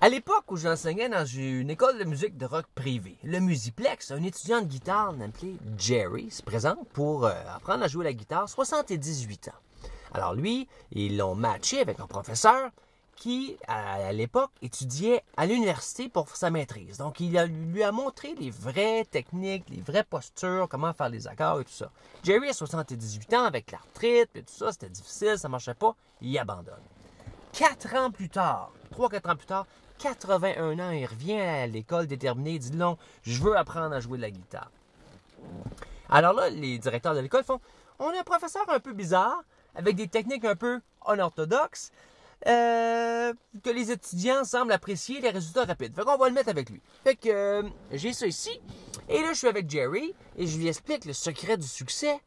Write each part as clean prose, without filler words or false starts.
À l'époque où j'enseignais dans une école de musique de rock privée, le Musiplex, un étudiant de guitare appelé Jerry se présente pour apprendre à jouer la guitare, 78 ans. Alors lui, ils l'ont matché avec un professeur qui, à l'époque, étudiait à l'université pour sa maîtrise. Donc, lui a montré les vraies techniques, les vraies postures, comment faire les accords et tout ça. Jerry a 78 ans avec l'arthrite et tout ça, c'était difficile, ça marchait pas, il abandonne. 4 ans plus tard, 3-4 ans plus tard, 81 ans, il revient à l'école déterminé, il dit non, je veux apprendre à jouer de la guitare. Alors là, les directeurs de l'école font, on a un professeur un peu bizarre, avec des techniques un peu unorthodoxes, que les étudiants semblent apprécier les résultats rapides. Fait qu'on va le mettre avec lui. Fait que j'ai ça ici, et là je suis avec Jerry, et je lui explique le secret du succès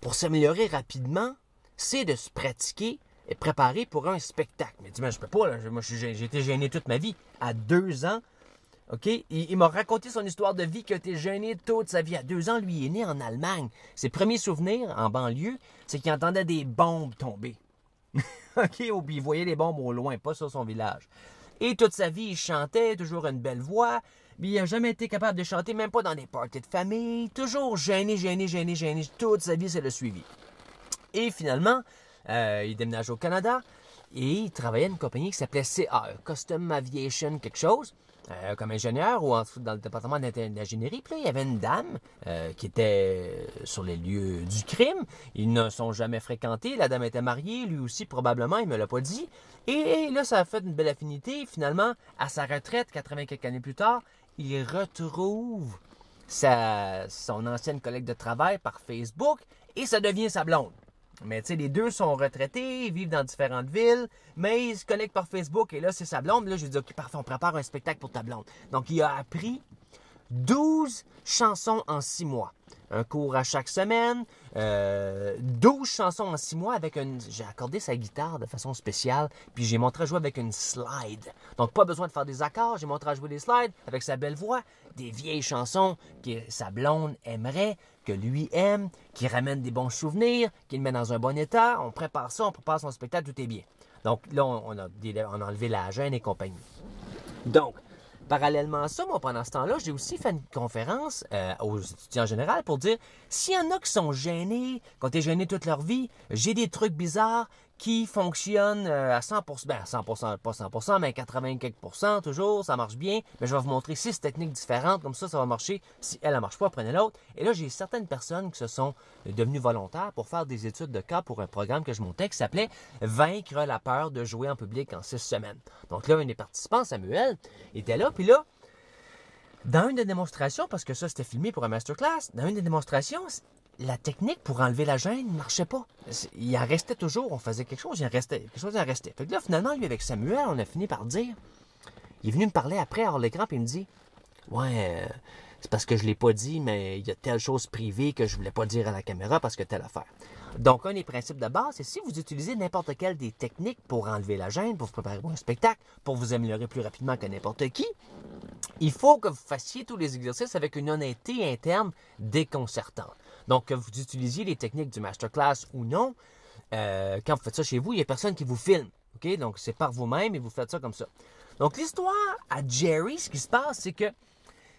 pour s'améliorer rapidement, c'est de se pratiquer et préparer pour un spectacle. Mais dis-moi, je peux pas, là. Moi j'ai été gêné toute ma vie. À 2 ans, OK? Il m'a raconté son histoire de vie, qu'il a été gêné toute sa vie. À 2 ans, lui, il est né en Allemagne. Ses premiers souvenirs, en banlieue, c'est qu'il entendait des bombes tomber. OK? Puis il voyait les bombes au loin, pas sur son village. Et toute sa vie, il chantait, toujours une belle voix. Mais il n'a jamais été capable de chanter, même pas dans des parties de famille. Toujours gêné. Toute sa vie, c'est le suivi. Et finalement, il déménage au Canada et il travaillait dans une compagnie qui s'appelait CA, Custom Aviation quelque chose, comme ingénieur ou dans le département d'ingénierie. Puis là, il y avait une dame qui était sur les lieux du crime. Ils ne sont jamais fréquentés. La dame était mariée, lui aussi probablement, il ne me l'a pas dit. Et là, ça a fait une belle affinité. Finalement, à sa retraite, 80 quelques années plus tard, il retrouve son ancienne collègue de travail par Facebook et ça devient sa blonde. Mais tu sais, les deux sont retraités, ils vivent dans différentes villes, mais ils se connectent par Facebook et là, c'est sa blonde. Là, je lui dis, OK, parfait, on prépare un spectacle pour ta blonde. Donc, il a appris 12 chansons en 6 mois. Un cours à chaque semaine, 12 chansons en 6 mois avec j'ai accordé sa guitare de façon spéciale, puis j'ai montré à jouer avec une slide. Donc, pas besoin de faire des accords, j'ai montré à jouer des slides avec sa belle voix, des vieilles chansons que sa blonde aimerait, que lui aime, qui ramène des bons souvenirs, qui le met dans un bon état. On prépare ça, on prépare son spectacle, tout est bien. Donc, là, on a enlevé la gêne et compagnie. Donc, parallèlement à ça, moi, pendant ce temps-là, j'ai aussi fait une conférence aux étudiants en général pour dire, s'il y en a qui sont gênés, qui ont été gênés toute leur vie, j'ai des trucs bizarres qui fonctionnent à 100%, ben à 100%, pas 100%, mais à 80 quelques % toujours, ça marche bien, mais je vais vous montrer 6 techniques différentes, comme ça va marcher. Si elle ne marche pas, prenez l'autre. Et là, j'ai certaines personnes qui se sont devenues volontaires pour faire des études de cas pour un programme que je montais qui s'appelait « Vaincre la peur de jouer en public en 6 semaines ». Donc là, un des participants, Samuel, était là, puis là, dans une des démonstrations, parce que ça, c'était filmé pour un masterclass, dans une des démonstrations, la technique pour enlever la gêne ne marchait pas. Il en restait toujours. On faisait quelque chose, il en restait. Fait que là, finalement, lui, avec Samuel, on a fini par dire... Il est venu me parler après, hors l'écran, puis il me dit... Ouais, c'est parce que je ne l'ai pas dit, mais il y a telle chose privée que je ne voulais pas dire à la caméra parce que telle affaire. Donc, un des principes de base, c'est si vous utilisez n'importe quelle des techniques pour enlever la gêne, pour vous préparer pour un spectacle, pour vous améliorer plus rapidement que n'importe qui, il faut que vous fassiez tous les exercices avec une honnêteté interne déconcertante. Donc, que vous utilisiez les techniques du masterclass ou non, quand vous faites ça chez vous, il n'y a personne qui vous filme. Okay? Donc, c'est par vous-même et vous faites ça comme ça. Donc, l'histoire à Jerry, ce qui se passe, c'est que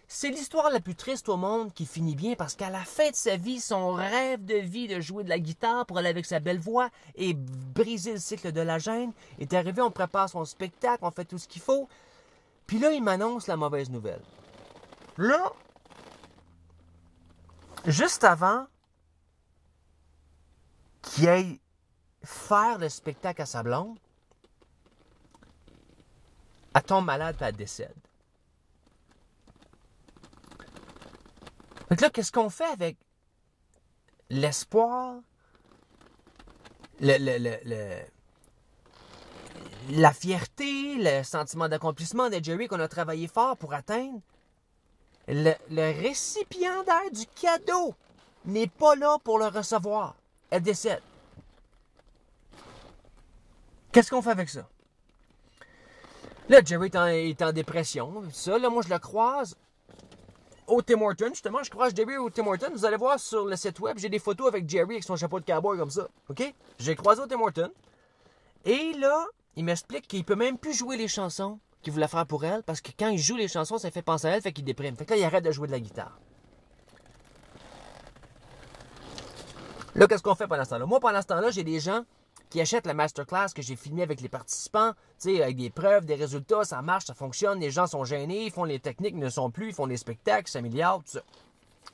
c'est l'histoire la plus triste au monde qui finit bien parce qu'à la fin de sa vie, son rêve de vie de jouer de la guitare pour aller avec sa belle voix et briser le cycle de la gêne est arrivé, on prépare son spectacle, on fait tout ce qu'il faut. Puis là, il m'annonce la mauvaise nouvelle. Là, juste avant qu'il aille faire le spectacle à sa blonde, elle tombe malade et elle décède. Donc là, qu'est-ce qu'on fait avec l'espoir, la fierté, le sentiment d'accomplissement de Jerry qu'on a travaillé fort pour atteindre? Le récipiendaire du cadeau n'est pas là pour le recevoir. Elle décède. Qu'est-ce qu'on fait avec ça? Là, Jerry est en dépression. Ça, là, moi, je le croise au Tim Hortons, justement. Je croise Jerry au Tim Hortons. Vous allez voir sur le site web, j'ai des photos avec Jerry avec son chapeau de cowboy comme ça. OK? J'ai croisé au Tim Hortons. Et là, il m'explique qu'il peut même plus jouer les chansons qu'il voulait faire pour elle, parce que quand il joue les chansons, ça fait penser à elle, fait qu'il déprime. Fait que là, il arrête de jouer de la guitare. Là, qu'est-ce qu'on fait pendant ce temps-là? Moi, pendant ce temps-là, j'ai des gens qui achètent la masterclass que j'ai filmée avec les participants, tu sais, avec des preuves, des résultats, ça marche, ça fonctionne, les gens sont gênés, ils font les techniques, ne sont plus, ils font les spectacles, ils s'améliorent, tout ça.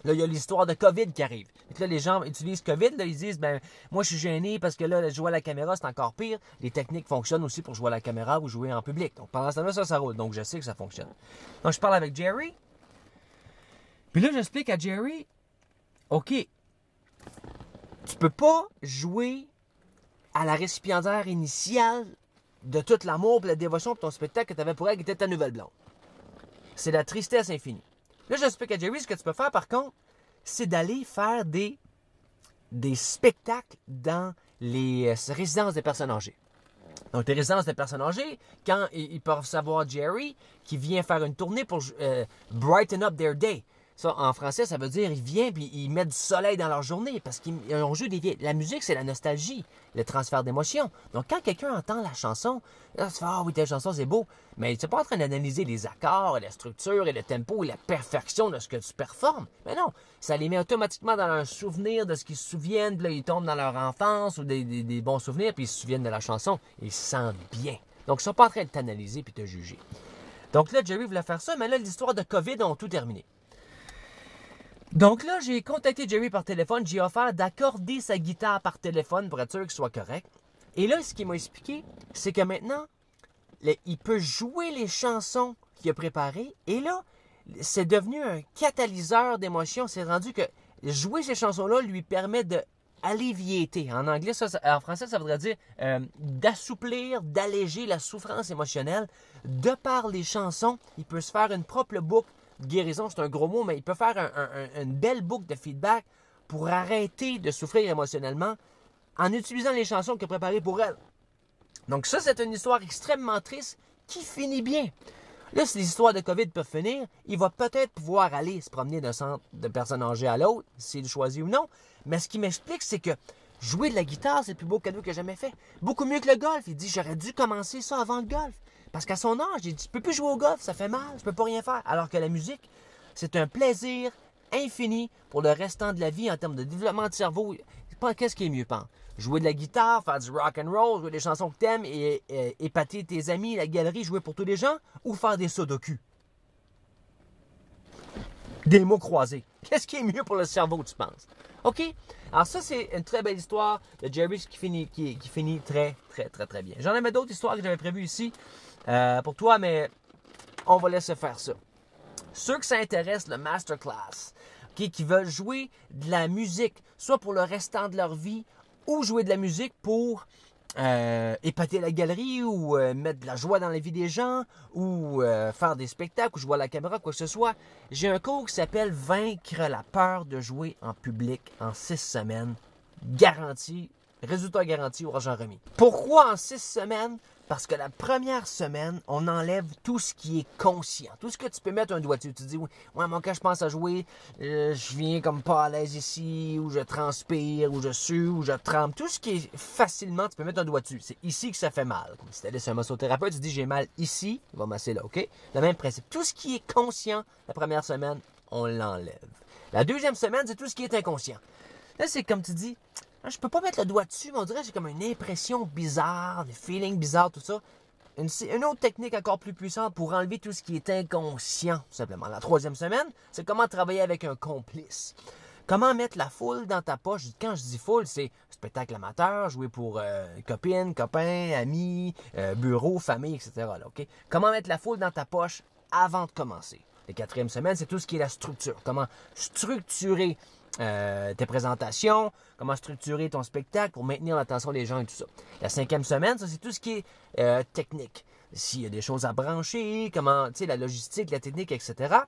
Là, il y a l'histoire de COVID qui arrive. Donc là, les gens utilisent COVID, là, ils disent, ben, moi, je suis gêné parce que là, jouer à la caméra, c'est encore pire. Les techniques fonctionnent aussi pour jouer à la caméra ou jouer en public. Donc, pendant ce temps-là, ça roule. Donc, je sais que ça fonctionne. Donc, je parle avec Jerry. Puis là, j'explique à Jerry, OK, tu peux pas jouer à la récipiendaire initiale de tout l'amour et la dévotion pour ton spectacle que tu avais pour elle, qui était ta nouvelle blonde. C'est la tristesse infinie. Là, j'explique à Jerry, ce que tu peux faire, par contre, c'est d'aller faire des spectacles dans les résidences des personnes âgées. Donc, les résidences des personnes âgées, quand ils peuvent savoir Jerry qui vient faire une tournée pour brighten up their day. Ça, en français, ça veut dire, il vient puis il met du soleil dans leur journée parce qu'on joue la musique, c'est la nostalgie, le transfert d'émotions. Donc, quand quelqu'un entend la chanson, là, tu fais, ah oui, telle chanson, c'est beau. Mais tu n'es pas en train d'analyser les accords, et la structure, et le tempo, et la perfection de ce que tu performes. Mais non, ça les met automatiquement dans un souvenir de ce qu'ils se souviennent, puis là, ils tombent dans leur enfance ou des bons souvenirs, puis ils se souviennent de la chanson. Ils se sentent bien. Donc, ils ne sont pas en train de t'analyser puis de te juger. Donc là, Jerry voulait faire ça, mais là, l'histoire de COVID ont tout terminé. Donc là, j'ai contacté Jerry par téléphone. J'ai offert d'accorder sa guitare par téléphone pour être sûr qu'il soit correct. Et là, ce qu'il m'a expliqué, c'est que maintenant, il peut jouer les chansons qu'il a préparées. Et là, c'est devenu un catalyseur d'émotions. C'est rendu que jouer ces chansons-là lui permet de alleviater. En anglais, en français, ça voudrait dire d'assouplir, d'alléger la souffrance émotionnelle. De par les chansons, il peut se faire une propre boucle. Guérison, c'est un gros mot, mais il peut faire une belle boucle de feedback pour arrêter de souffrir émotionnellement en utilisant les chansons qu'il a préparées pour elle. Donc ça, c'est une histoire extrêmement triste qui finit bien. Là, si les histoires de COVID peuvent finir, il va peut-être pouvoir aller se promener d'un centre de personnes âgées à l'autre, s'il choisit ou non. Mais ce qui m'explique, c'est que jouer de la guitare, c'est le plus beau cadeau que j'ai jamais fait. Beaucoup mieux que le golf. Il dit, j'aurais dû commencer ça avant le golf. Parce qu'à son âge, il dit, tu peux plus jouer au golf, ça fait mal, je peux pas rien faire. Alors que la musique, c'est un plaisir infini pour le restant de la vie en termes de développement de cerveau. Qu'est-ce qui est mieux, pense? Jouer de la guitare, faire du rock and roll, jouer des chansons que t'aimes et épater tes amis, la galerie, jouer pour tous les gens, ou faire des sudoku? Des mots croisés. Qu'est-ce qui est mieux pour le cerveau, tu penses? OK? Alors ça, c'est une très belle histoire de Jerry qui finit très, très, très, très bien. J'en avais d'autres histoires que j'avais prévues ici pour toi, mais on va laisser faire ça. Ceux que ça intéresse, le masterclass, okay, qui veulent jouer de la musique, soit pour le restant de leur vie, ou jouer de la musique pour épater la galerie, ou mettre de la joie dans la vie des gens, ou faire des spectacles, ou jouer à la caméra, quoi que ce soit, j'ai un cours qui s'appelle « Vaincre la peur de jouer en public en 6 semaines ». Garanti, résultat garanti ou argent remis. Pourquoi en 6 semaines? Parce que la première semaine, on enlève tout ce qui est conscient. Tout ce que tu peux mettre un doigt dessus. Tu te dis, oui, moi, quand je pense à jouer, je viens comme pas à l'aise ici, ou je transpire, ou je sue, ou je tremble. Tout ce qui est facilement, tu peux mettre un doigt dessus. C'est ici que ça fait mal. Comme si tu allais sur un massothérapeute, tu dis, j'ai mal ici, il va masser là, OK? Le même principe. Tout ce qui est conscient, la première semaine, on l'enlève. La deuxième semaine, c'est tout ce qui est inconscient. Là, c'est comme tu dis, je peux pas mettre le doigt dessus, mais on dirait que j'ai comme une impression bizarre, des feelings bizarres, tout ça. Une autre technique encore plus puissante pour enlever tout ce qui est inconscient, tout simplement. La troisième semaine, c'est comment travailler avec un complice. Comment mettre la foule dans ta poche. Quand je dis foule, c'est spectacle amateur, jouer pour copines, copains, amis, bureau, famille, etc. Là, okay? Comment mettre la foule dans ta poche avant de commencer. La quatrième semaine, c'est tout ce qui est la structure. Comment structurer tes présentations, comment structurer ton spectacle pour maintenir l'attention des gens et tout ça. La cinquième semaine, ça c'est tout ce qui est technique. S'il y a des choses à brancher, comment, tu sais, la logistique, la technique, etc.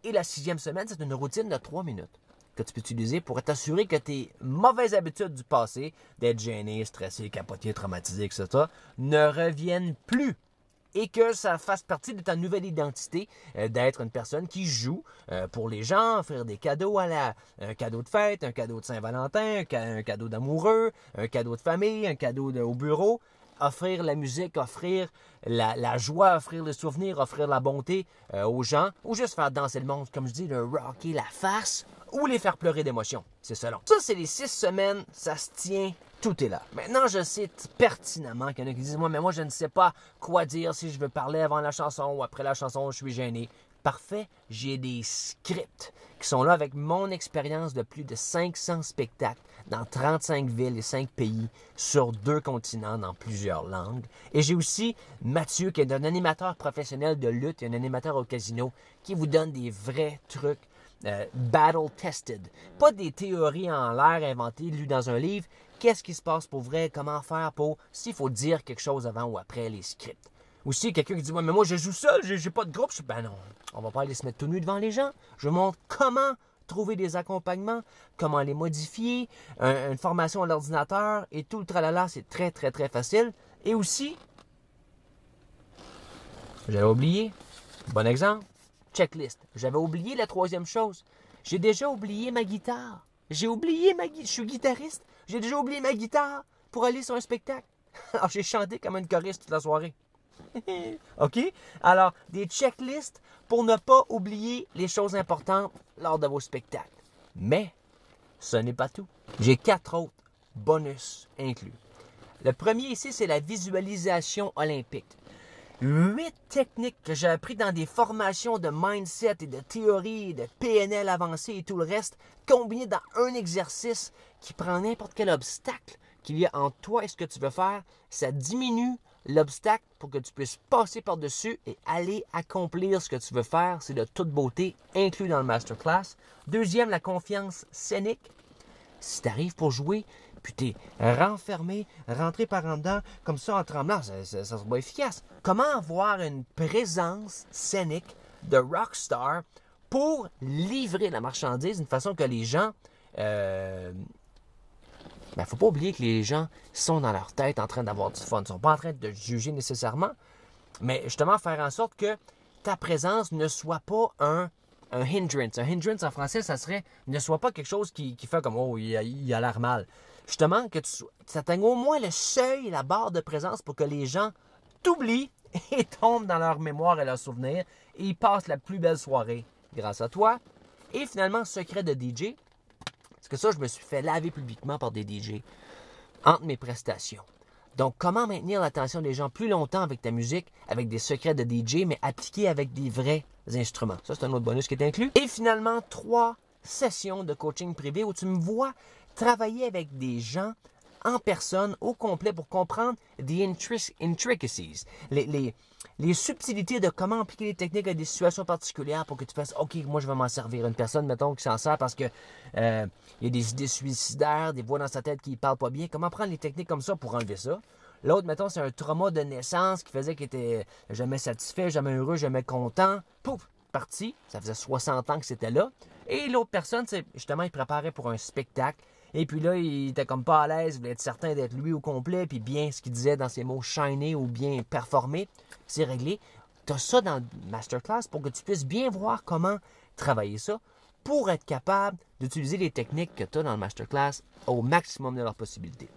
Et la sixième semaine, c'est une routine de 3 minutes que tu peux utiliser pour t'assurer que tes mauvaises habitudes du passé, d'être gêné, stressé, capoté, traumatisé, etc., ne reviennent plus. Et que ça fasse partie de ta nouvelle identité, d'être une personne qui joue pour les gens, offrir des cadeaux un cadeau de fête, un cadeau de Saint-Valentin, un cadeau d'amoureux, un cadeau de famille, un cadeau au bureau. offrir la musique, offrir la joie, offrir le souvenir, offrir la bonté aux gens, ou juste faire danser le monde, comme je dis, le rocker la face, ou les faire pleurer d'émotion. C'est selon. Ça, c'est les 6 semaines, ça se tient, tout est là. Maintenant, je sais pertinemment qu'il y en a qui disent, mais moi, je ne sais pas quoi dire si je veux parler avant la chanson ou après la chanson, je suis gêné. Parfait, j'ai des scripts qui sont là avec mon expérience de plus de 500 spectacles dans 35 villes et 5 pays sur 2 continents dans plusieurs langues. Et j'ai aussi Mathieu qui est un animateur professionnel de lutte et un animateur au casino qui vous donne des vrais trucs battle tested. Pas des théories en l'air inventées, lues dans un livre. Qu'est-ce qui se passe pour vrai? Comment faire pour s'il faut dire quelque chose avant ou après les scripts? Aussi, quelqu'un qui dit, ouais, mais moi, je joue seul, j'ai pas de groupe. Je dis, ben non, on va pas aller se mettre tout nu devant les gens. Je vous montre comment trouver des accompagnements, comment les modifier, une formation à l'ordinateur et tout le tralala, c'est très, très, très facile. Et aussi, j'avais oublié, bon exemple, checklist. J'avais oublié la 3e chose. J'ai déjà oublié ma guitare. Je suis guitariste. J'ai déjà oublié ma guitare pour aller sur un spectacle. Alors, j'ai chanté comme une choriste toute la soirée. OK? Alors, des checklists pour ne pas oublier les choses importantes lors de vos spectacles. Mais, ce n'est pas tout. J'ai 4 autres bonus inclus. Le premier ici, c'est la visualisation olympique. 8 techniques que j'ai apprises dans des formations de mindset et de théorie, de PNL avancé et tout le reste, combinées dans un exercice qui prend n'importe quel obstacle qu'il y a entre toi et ce que tu veux faire. Ça diminue l'obstacle pour que tu puisses passer par-dessus et aller accomplir ce que tu veux faire. C'est de toute beauté, inclus dans le masterclass. Deuxième, la confiance scénique. Si tu arrives pour jouer, puis tu es renfermé, rentré par en dedans, comme ça en tremblant, ça sera efficace. Comment avoir une présence scénique de rockstar pour livrer la marchandise d'une façon que les gens... faut pas oublier que les gens sont dans leur tête en train d'avoir du fun. Ils ne sont pas en train de juger nécessairement, mais justement faire en sorte que ta présence ne soit pas un hindrance. Un hindrance en français, ça serait ne soit pas quelque chose qui fait comme « Oh, il a l'air mal ». Justement, que tu atteignes au moins le seuil, la barre de présence pour que les gens t'oublient et tombent dans leur mémoire et leurs souvenirs et ils passent la plus belle soirée grâce à toi. Et finalement, secret de DJ, parce que ça, je me suis fait laver publiquement par des DJ entre mes prestations. Donc, comment maintenir l'attention des gens plus longtemps avec ta musique, avec des secrets de DJ, mais appliqués avec des vrais instruments. Ça, c'est un autre bonus qui est inclus. Et finalement, 3 sessions de coaching privé où tu me vois travailler avec des gens en personne au complet pour comprendre the intricacies, les subtilités de comment appliquer les techniques à des situations particulières pour que tu fasses « OK, moi je vais m'en servir ». Une personne, mettons, qui s'en sert parce que il y a des idées suicidaires, des voix dans sa tête qui ne parlent pas bien. Comment prendre les techniques comme ça pour enlever ça? L'autre, mettons, c'est un trauma de naissance qui faisait qu'il était jamais satisfait, jamais heureux, jamais content. Pouf, parti. Ça faisait 60 ans que c'était là. Et l'autre personne, c'est justement, il préparait pour un spectacle. Et puis là, il était comme pas à l'aise, il voulait être certain d'être lui au complet, puis bien ce qu'il disait dans ses mots shiner ou bien performer, c'est réglé. Tu as ça dans le masterclass pour que tu puisses bien voir comment travailler ça pour être capable d'utiliser les techniques que tu as dans le masterclass au maximum de leurs possibilités.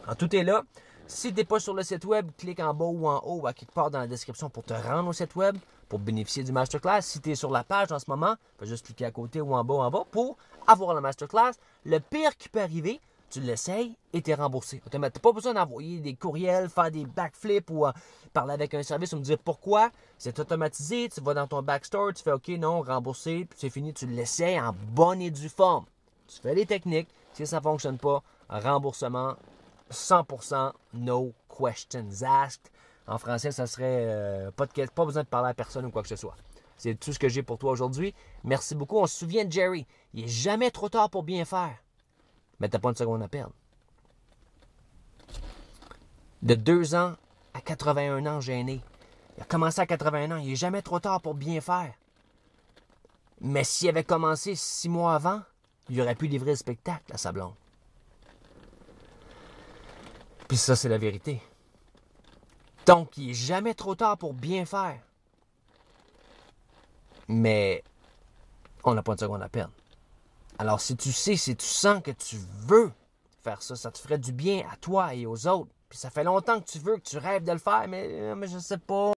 Alors, tout est là. Si tu n'es pas sur le site web, clique en bas ou en haut, à quelque part dans la description pour te rendre au site web, pour bénéficier du masterclass. Si tu es sur la page en ce moment, tu vas juste cliquer à côté ou en bas pour avoir le masterclass. Le pire qui peut arriver, tu l'essayes et tu es remboursé. Tu n'as pas besoin d'envoyer des courriels, faire des backflips ou parler avec un service ou me dire pourquoi. C'est automatisé, tu vas dans ton backstore, tu fais OK, non, remboursé, puis c'est fini, tu l'essayes en bonne et due forme. Tu fais les techniques, si ça ne fonctionne pas, remboursement 100%, no questions asked. En français, ça serait pas besoin de parler à personne ou quoi que ce soit. C'est tout ce que j'ai pour toi aujourd'hui. Merci beaucoup. On se souvient de Jerry. Il n'est jamais trop tard pour bien faire. Mais tu n'as pas une seconde à perdre. De 2 ans à 81 ans gêné. Il a commencé à 81 ans. Il n'est jamais trop tard pour bien faire. Mais s'il avait commencé 6 mois avant, il aurait pu livrer le spectacle à sa blonde. Puis ça, c'est la vérité. Donc, il n'est jamais trop tard pour bien faire. Mais on n'a pas une seconde à perdre. Alors, si tu sais, si tu sens que tu veux faire ça, ça te ferait du bien à toi et aux autres. Puis ça fait longtemps que tu veux, que tu rêves de le faire, mais je sais pas.